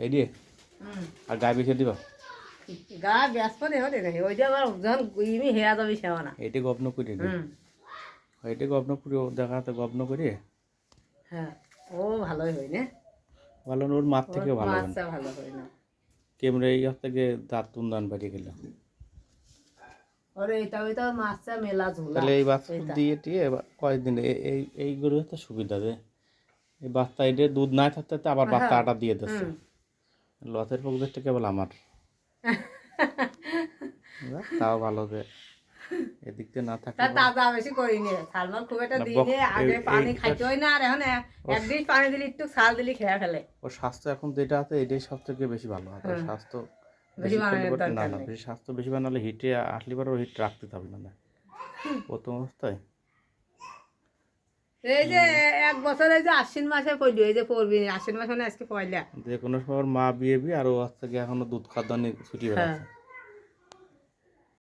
এই দিয়ে আর গায়ে বেছে দিবা গা ব্যাস করে হতে গেছে ওইটা আবার যখন ইমি হেয়া যাবি সেও না এইটা গপ্ন করে দিই এইটা গপ্ন করে দেখাতে গপ্ন করে হ্যাঁ ও ভালোই হয় না ভালো ওর মাছ থেকে ভালো হয় মাছটা ভালো হয় না কেমরে এই থেকে দাঁত তুন্দান বাড়িয়ে গেল ওরে এটা ওইটা মাছটা মেলা ঝোলা তাহলে এই বাচ্চা দিয়ে টিয়ে কয়েকদিন এই গরু তো সুবিধা রে এই বাচ্চা এটা দুধ না থাকতে আবার বাচ্চা আটা দিয়ে দিচ্ছে লসের পক্ষে কেবল আমার তাও ভালো যে এদিক দিয়ে না থাকে তাজা বেশি করিনি সালমান খুব একটা দিনে আগে পানি খাইতে হয় না আর এখন একদিন পানি দিলে একটু ছাল দিলে খেয়ে ফেলে ওর স্বাস্থ্য এখন যেটা আছে এটাই সব থেকে বেশি ভালো হয় স্বাস্থ্য বেশি বানানোর না দরকার না নেই বেশি স্বাস্থ্য বেশি বানালে হিটে আসলে পরে হিট রাখতে হবে না প্রথম অবস্থায় এই যে এক বছর এই যে আশ্বিন মাসে পড়লি এই যে পড়বি আশ্বিন মাস মানে আজকে পয়লা যে কোনো সময় মা বিয়ে আর ও হচ্ছে এখনো দুধ খাদ্য ছুটি বেড়াচ্ছে